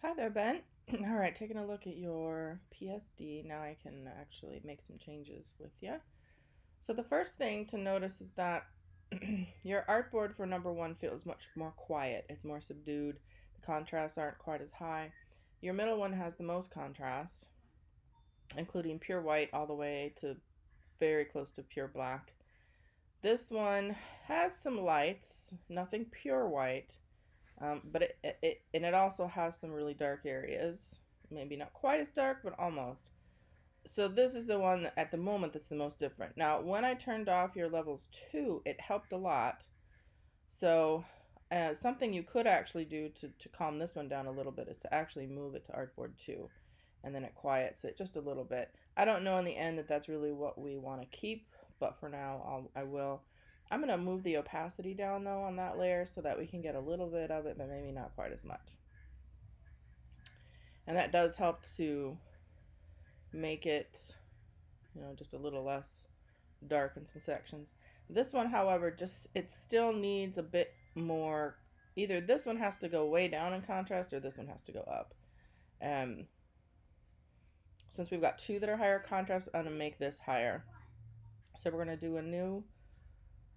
Hi there, Ben. All right, taking a look at your PSD. Now I can actually make some changes with you. So the first thing to notice is that your artboard for number one feels much more quiet. It's more subdued. The contrasts aren't quite as high. Your middle one has the most contrast, including pure white all the way to very close to pure black. This one has some lights, nothing pure white, but it also has some really dark areas. Maybe not quite as dark, but almost. So this is the one that, at the moment, that's the most different. Now, when I turned off your levels 2, it helped a lot. So something you could actually do to calm this one down a little bit is to actually move it to artboard 2, and then it quiets it just a little bit. I don't know in the end that that's really what we want to keep, but for now I will. I'm going to move the opacity down though on that layer so that we can get a little bit of it, but maybe not quite as much. And that does help to make it, just a little less dark in some sections. This one, however, it still needs a bit more. Either this one has to go way down in contrast or this one has to go up. Um, since we've got two that are higher contrast, I'm going to make this higher. So we're going to do a new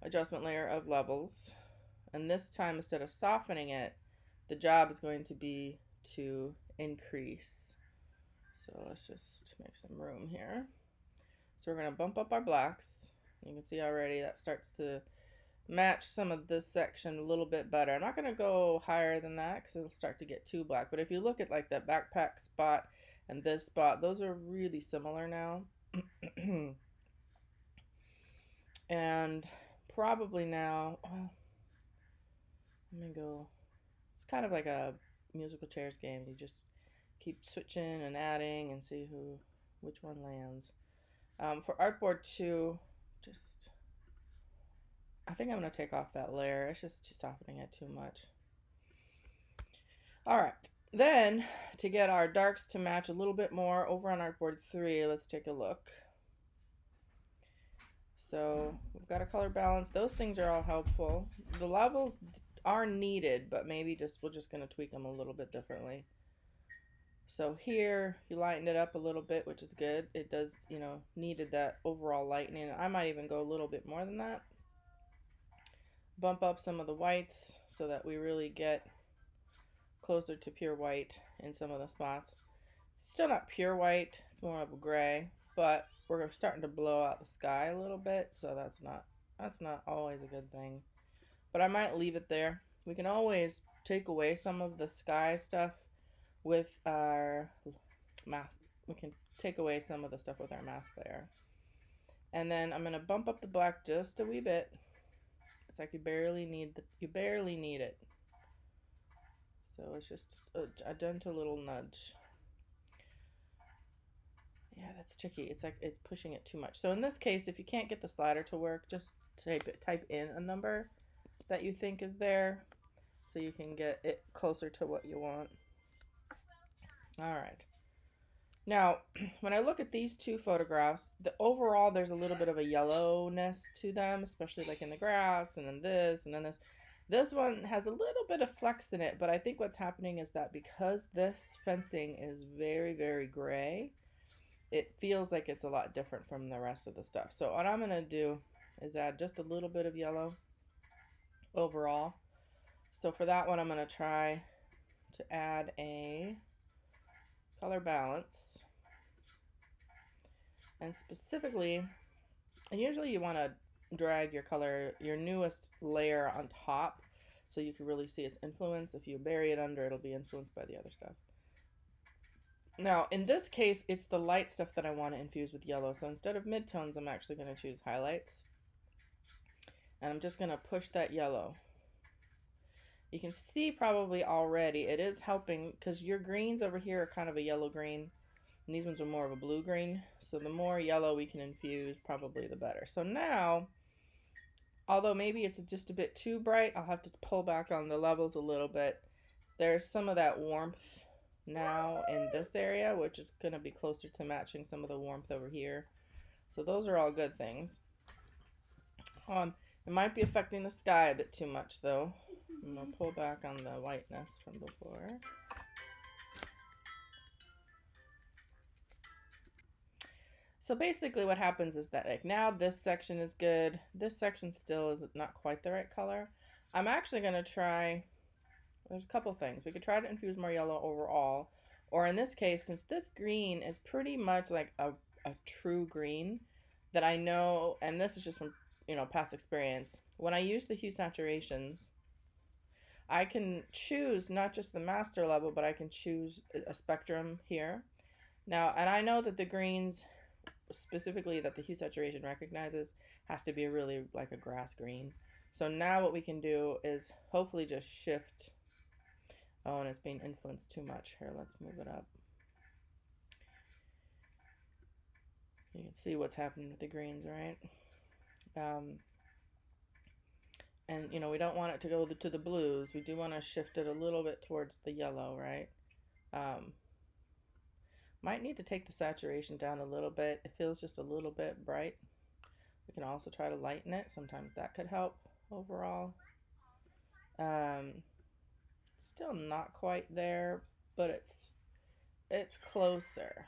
adjustment layer of levels. And this time, instead of softening it, the job is going to be to increase. So let's just make some room here. So we're going to bump up our blacks. You can see already that starts to match some of this section a little bit better. I'm not going to go higher than that because it'll start to get too black. But if you look at like that backpack spot and this spot, those are really similar now. And probably now, let me go. It's kind of like a musical chairs game. You just keep switching and adding and see which one lands. For artboard 2, I think I'm going to take off that layer. It's just softening it too much. All right. Then, to get our darks to match a little bit more over on artboard 3, let's take a look. So we've got a color balance. Those things are all helpful. The levels are needed, but maybe we're just going to tweak them a little bit differently. So here you lightened it up a little bit, which is good. It does, needed that overall lightening. I might even go a little bit more than that. Bump up some of the whites so that we really get closer to pure white in some of the spots. Still not pure white, it's more of a gray, but we're starting to blow out the sky a little bit, so that's not always a good thing. But I might leave it there. We can always take away some of the sky stuff with our mask. We can take away some of the stuff with our mask layer. And then I'm going to bump up the black just a wee bit. It's like you barely need it. So it's just a gentle little nudge. Yeah, that's tricky. It's like it's pushing it too much. So in this case, if you can't get the slider to work, just type in a number that you think is there so you can get it closer to what you want. All right. Now, when I look at these two photographs, overall there's a little bit of a yellowness to them, especially like in the grass and then this and then this. This one has a little bit of flex in it, but I think what's happening is that because this fencing is very, very gray, it feels like it's a lot different from the rest of the stuff. So what I'm going to do is add just a little bit of yellow overall. So for that one, I'm going to try to add a color balance. And specifically, and usually you want to drag your newest layer on top so you can really see its influence. If you bury it under, it'll be influenced by the other stuff. Now, in this case, it's the light stuff that I want to infuse with yellow. So instead of midtones, I'm actually going to choose highlights. And I'm just going to push that yellow. You can see probably already it is helping because your greens over here are kind of a yellow green. And these ones are more of a blue green. So the more yellow we can infuse, probably the better. So now, although maybe it's just a bit too bright, I'll have to pull back on the levels a little bit. There's some of that warmth now in this area, which is going to be closer to matching some of the warmth over here. So those are all good things. It might be affecting the sky a bit too much though. I'm going to pull back on the whiteness from before. So basically what happens is that like now this section is good. This section still is not quite the right color. I'm actually going to try, there's a couple things. We could try to infuse more yellow overall, or in this case, since this green is pretty much like a true green that I know, and this is just from, past experience. When I use the hue saturations, I can choose not just the master level, but I can choose a spectrum here. Now, and I know that the greens, specifically that the hue saturation recognizes, has to be really like a grass green. So now what we can do is hopefully just shift. Oh, and it's being influenced too much. Here, let's move it up. You can see what's happening with the greens, right? And we don't want it to go to the blues. We do want to shift it a little bit towards the yellow, right? Might need to take the saturation down a little bit. It feels just a little bit bright. We can also try to lighten it. Sometimes that could help overall. Still not quite there, but it's closer.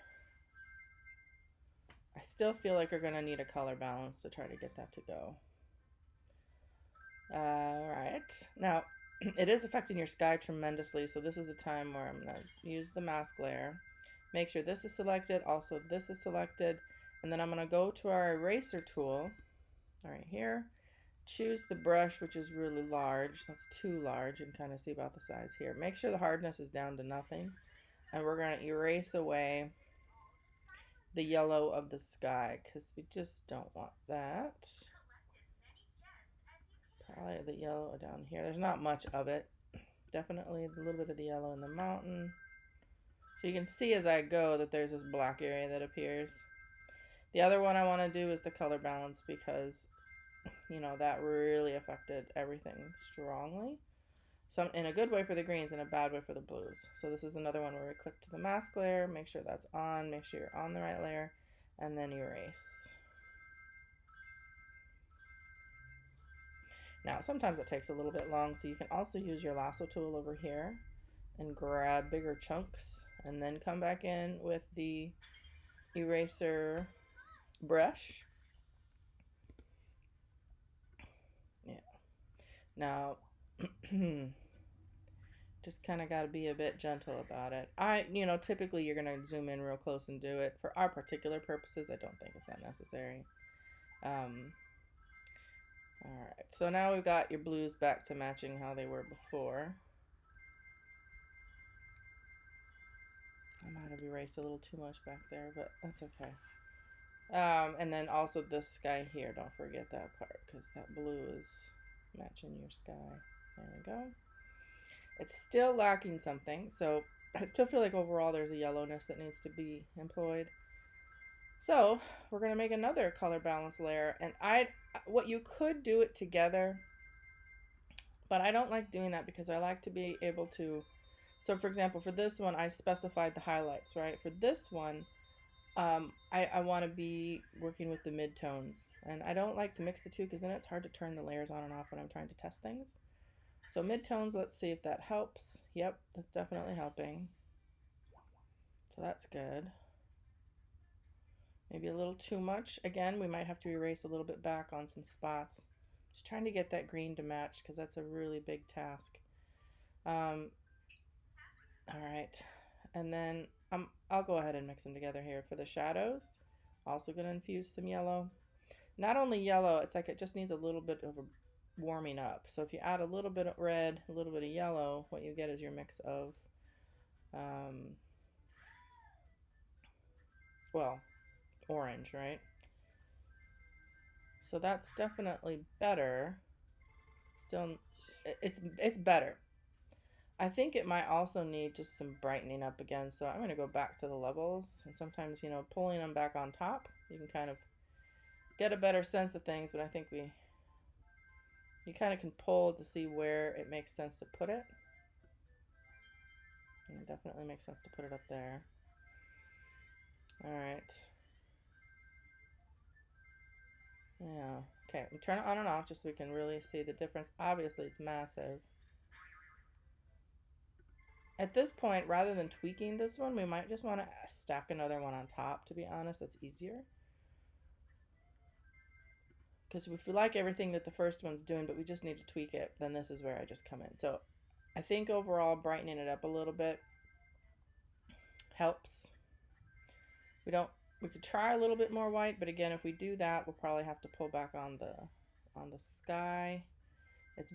I still feel like we're going to need a color balance to try to get that to go. Alright, now it is affecting your sky tremendously, so this is a time where I'm going to use the mask layer. Make sure this is selected, also this is selected, and then I'm going to go to our eraser tool, right here, choose the brush, which is really large. That's too large. You can kind of see about the size here. Make sure the hardness is down to nothing, and we're going to erase away the yellow of the sky because we just don't want that. Probably the yellow down here. There's not much of it. Definitely a little bit of the yellow in the mountain. So you can see as I go that there's this black area that appears. The other one I want to do is the color balance because, that really affected everything strongly. So in a good way for the greens and a bad way for the blues. So this is another one where we click to the mask layer, make sure that's on, make sure you're on the right layer, and then erase. Now, sometimes it takes a little bit long, so you can also use your lasso tool over here and grab bigger chunks and then come back in with the eraser brush. Yeah. Now, just kind of got to be a bit gentle about it. Typically you're going to zoom in real close and do it. For our particular purposes, I don't think it's that necessary. Alright, so now we've got your blues back to matching how they were before. I might have erased a little too much back there, but that's okay. And then also this sky here, don't forget that part, because that blue is matching your sky. There we go. It's still lacking something, so I still feel like overall there's a yellowness that needs to be employed. So we're going to make another color balance layer, and what you could do it together, but I don't like doing that because I like to be able to, so for example, for this one I specified the highlights, right? For this one, I want to be working with the midtones, and I don't like to mix the two because then it's hard to turn the layers on and off when I'm trying to test things. So midtones, let's see if that helps. Yep, that's definitely helping. So that's good. Maybe a little too much. Again, we might have to erase a little bit back on some spots. Just trying to get that green to match because that's a really big task. All right, and then I'll go ahead and mix them together here. For the shadows, also going to infuse some yellow. Not only yellow, it's like it just needs a little bit of a warming up. So if you add a little bit of red, a little bit of yellow, what you get is your mix of, orange, right? So that's definitely better. Still, it's better. I think it might also need just some brightening up again. So I'm going to go back to the levels, and sometimes, pulling them back on top, you can kind of get a better sense of things, but I think you kind of can pull to see where it makes sense to put it. And it definitely makes sense to put it up there. All right. Yeah. Okay, turn it on and off just so we can really see the difference. Obviously, it's massive. At this point, rather than tweaking this one, we might just want to stack another one on top, to be honest. That's easier. because if we like everything that the first one's doing, but we just need to tweak it, then this is where I just come in. So I think overall brightening it up a little bit helps. We could try a little bit more white, but again, if we do that, we'll probably have to pull back on the sky. It's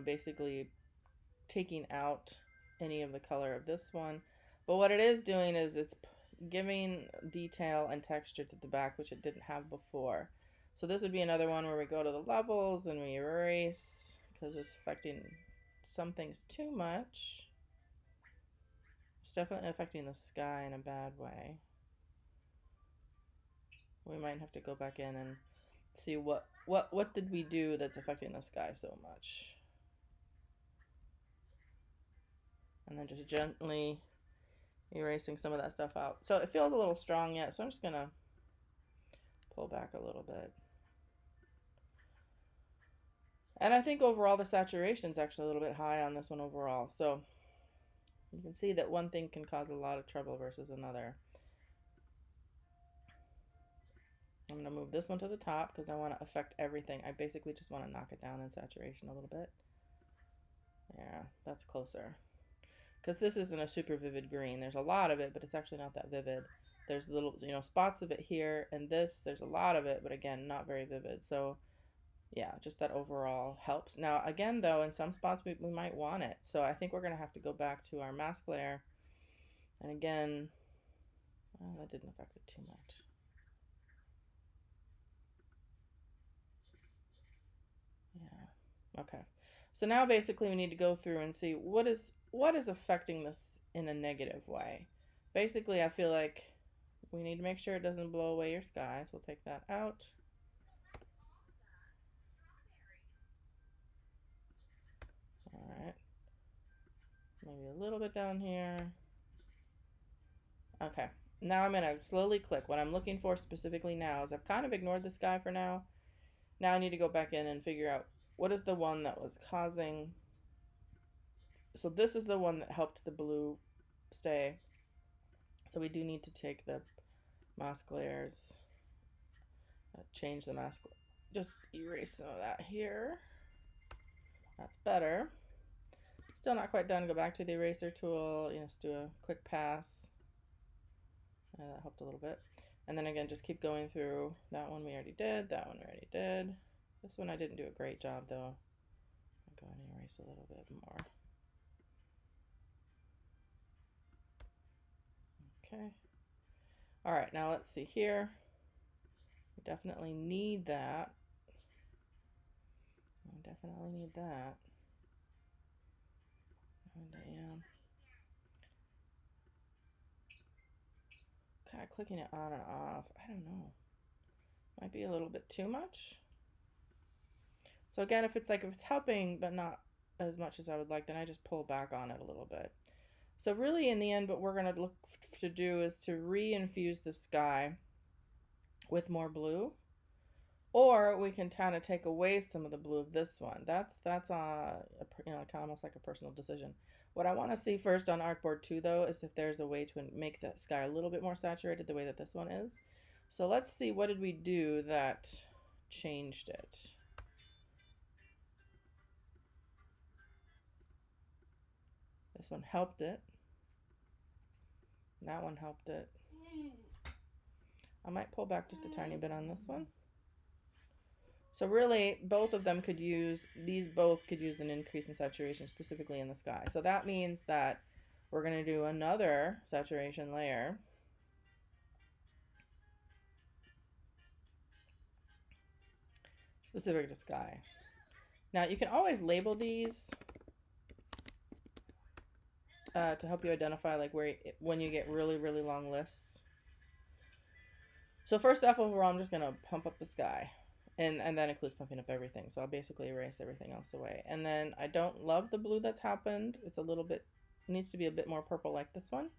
basically taking out any of the color of this one. But what it is doing is it's giving detail and texture to the back, which it didn't have before. So this would be another one where we go to the levels and we erase because it's affecting some things too much. It's definitely affecting the sky in a bad way. We might have to go back in and see what did we do that's affecting the sky so much. And then just gently erasing some of that stuff out. So it feels a little strong yet, so I'm just gonna pull back a little bit. And I think overall the saturation is actually a little bit high on this one overall. So you can see that one thing can cause a lot of trouble versus another. I'm going to move this one to the top because I want to affect everything. I basically just want to knock it down in saturation a little bit. Yeah, that's closer. Because this isn't a super vivid green. There's a lot of it, but it's actually not that vivid. There's little, spots of it here, and this, there's a lot of it, but again, not very vivid. So yeah, just that overall helps. Now, again, though, in some spots we might want it. So I think we're going to have to go back to our mask layer. And again, well, that didn't affect it too much. Yeah, okay. So now basically we need to go through and see what is affecting this in a negative way. Basically, I feel like we need to make sure it doesn't blow away your sky. So we'll take that out. Alright, maybe a little bit down here. Okay, now I'm going to slowly click. What I'm looking for specifically now is I've kind of ignored the sky for now. Now I need to go back in and figure out what is the one that was causing. So this is the one that helped the blue stay. So we do need to take the mask layers, change the mask, just erase some of that here. That's better. Still not quite done. Go back to the eraser tool. Just do a quick pass. That helped a little bit. And then again, just keep going through. That one we already did. That one we already did. This one I didn't do a great job though. I'll go and erase a little bit more. Okay. All right, now let's see here. We definitely need that. We definitely need that. And kind of clicking it on and off. I don't know. Might be a little bit too much. So again, if it's helping but not as much as I would like, then I just pull back on it a little bit. So really in the end, what we're going to look to do is to re-infuse the sky with more blue. Or we can kind of take away some of the blue of this one. That's almost like a personal decision. What I want to see first on Artboard 2 though is if there's a way to make the sky a little bit more saturated the way that this one is. So let's see, what did we do that changed it? This one helped it. That one helped it. I might pull back just a tiny bit on this one. So really, both of them could use, these both could use an increase in saturation, specifically in the sky. So that means that we're going to do another saturation layer. Specific to sky. Now you can always label these to help you identify when you get really, really long lists. So first off, overall, I'm just going to pump up the sky. And that includes pumping up everything. So I'll basically erase everything else away. And then I don't love the blue that's happened. It's a little bit, needs to be a bit more purple like this one.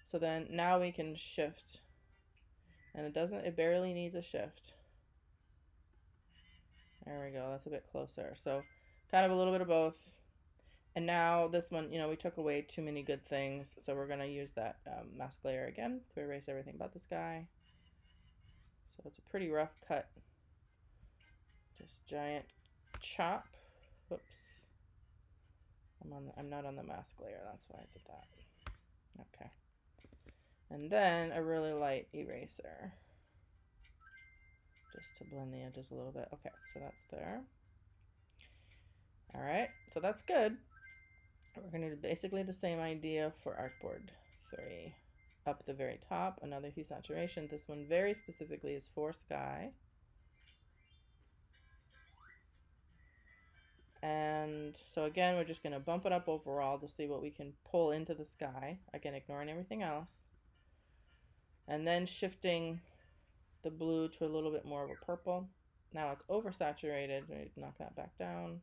So then now we can shift. And it barely needs a shift. There we go. That's a bit closer. So kind of a little bit of both. And now this one, we took away too many good things. So we're going to use that mask layer again to erase everything about the sky. So it's a pretty rough cut Just giant chop. Whoops. I'm not on the mask layer, that's why I did that. Okay. And then a really light eraser. Just to blend the edges a little bit. Okay, so that's there. All right, so that's good. We're going to do basically the same idea for artboard 3. Up the very top, another hue saturation. This one very specifically is for sky. And so again, we're just going to bump it up overall to see what we can pull into the sky. Again, ignoring everything else. And then shifting the blue to a little bit more of a purple. Now it's oversaturated. We knock that back down.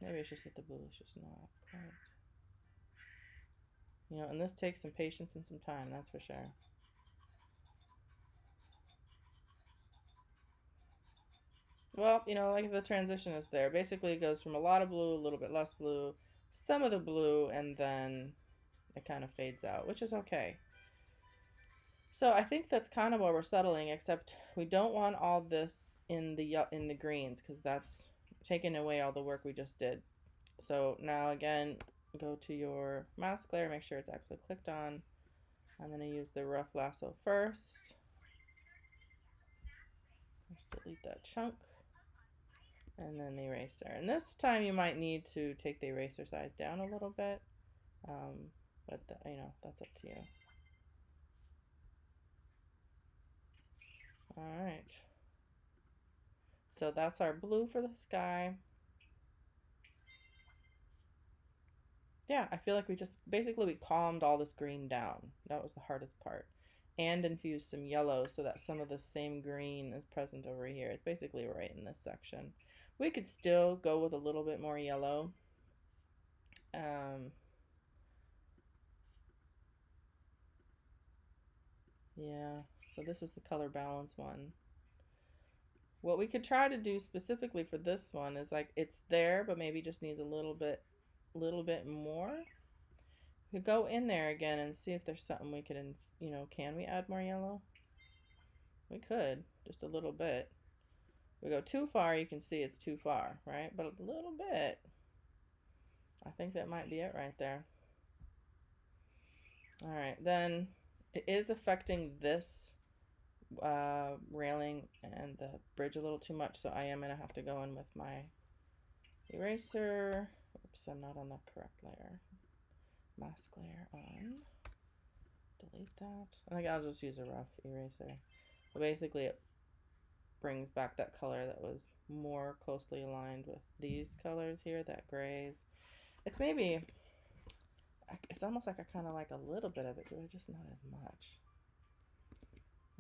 Maybe it's just that the blue is just not quite. You know, and this takes some patience and some time, that's for sure. Well, you know, like the transition is there. Basically, it goes from a lot of blue, a little bit less blue, some of the blue, and then it kind of fades out, which is okay. So I think that's kind of where we're settling, except we don't want all this in the greens because that's taking away all the work we just did. So now again, go to your mask layer, make sure it's actually clicked on. I'm going to use the rough lasso first. Just delete that chunk. And then the eraser. And this time you might need to take the eraser size down a little bit. But you know, that's up to you. Alright. So that's our blue for the sky. Yeah, I feel like we calmed all this green down. That was the hardest part. And infused some yellow so that some of the same green is present over here. It's basically right in this section. We could still go with a little bit more yellow. Yeah, so this is the color balance one. What we could try to do specifically for this one is like it's there, but maybe just needs a little bit more. We could go in there again and see if there's something we could, you know, can we add more yellow? We could, just a little bit. If we go too far, you can see it's too far, right? But a little bit, I think that might be it right there. All right, then it is affecting this railing and the bridge a little too much, so I am going to have to go in with my eraser. Oops, I'm not on the correct layer. Mask layer on. Delete that. I think I'll just use a rough eraser. But basically it brings back that color that was more closely aligned with these colors here, that grays. It's maybe, it's almost like I kind of like a little bit of it, but just not as much.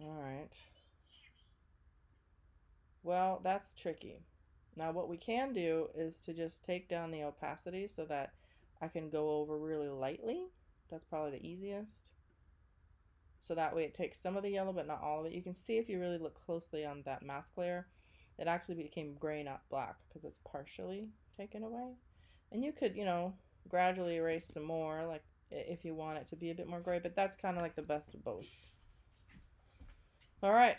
All right. Well, that's tricky. Now what we can do is to just take down the opacity so that I can go over really lightly. That's probably the easiest. So that way it takes some of the yellow but not all of it. You can see if you really look closely on that mask layer, it actually became gray, not black, because it's partially taken away. And you could, you know, gradually erase some more, like if you want it to be a bit more gray, but that's kind of like the best of both. All right,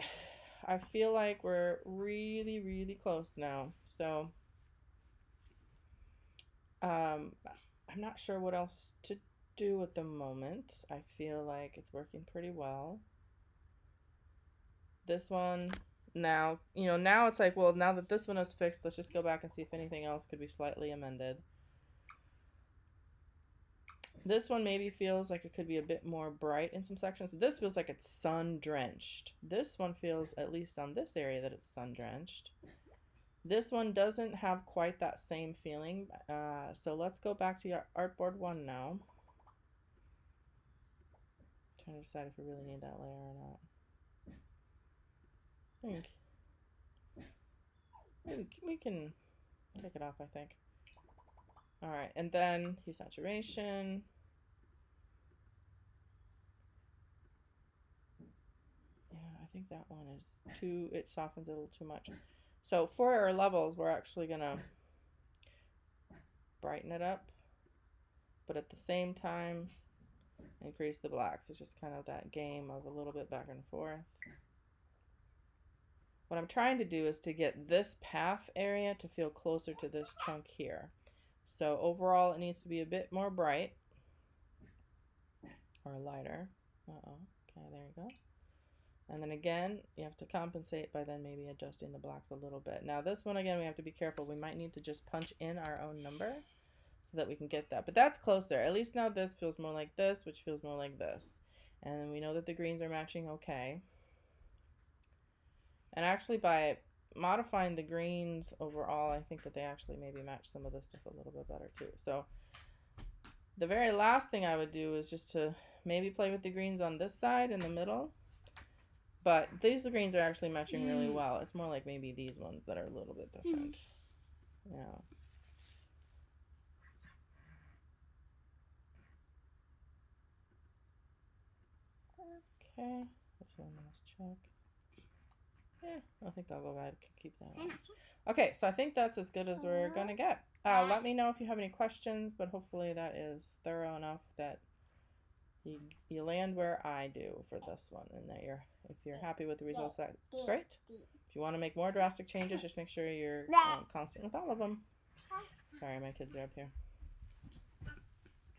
I feel like we're really close now. So I'm not sure what else to do at the moment. I feel like it's working pretty well. This one now, you know, now it's like, well, now that this one is fixed, let's just go back and see if anything else could be slightly amended. This one maybe feels like it could be a bit more bright in some sections. This feels like it's sun drenched. This one feels, at least on this area, that it's sun drenched. This one doesn't have quite that same feeling. So let's go back to your artboard 1 now. I'm trying to decide if we really need that layer or not. We can take it off, I think. All right, and then hue saturation. Yeah, I think that one is too, it softens it a little too much. So for our levels, we're actually gonna brighten it up, but at the same time, increase the blacks. It's just kind of that game of a little bit back and forth. What I'm trying to do is to get this path area to feel closer to this chunk here. So overall it needs to be a bit more bright or lighter. Okay, there you go. And then again, you have to compensate by then maybe adjusting the blacks a little bit. Now this one, again, we have to be careful. We might need to just punch in our own number so that we can get that. But that's closer. At least now this feels more like this, which feels more like this. And we know that the greens are matching okay. And actually by modifying the greens overall, I think that they actually maybe match some of this stuff a little bit better too. So the very last thing I would do is just to maybe play with the greens on this side in the middle. But these greens are actually matching really well. It's more like maybe these ones that are a little bit different. Yeah. Okay. This one, let's check. Yeah, I think I'll go ahead and keep that one. Okay, so I think that's as good as we're going to get. Let me know if you have any questions, but hopefully that is thorough enough that you land where I do for this one, and that if you're happy with the results, that's great. If you want to make more drastic changes, just make sure you're constant with all of them. Sorry, my kids are up here.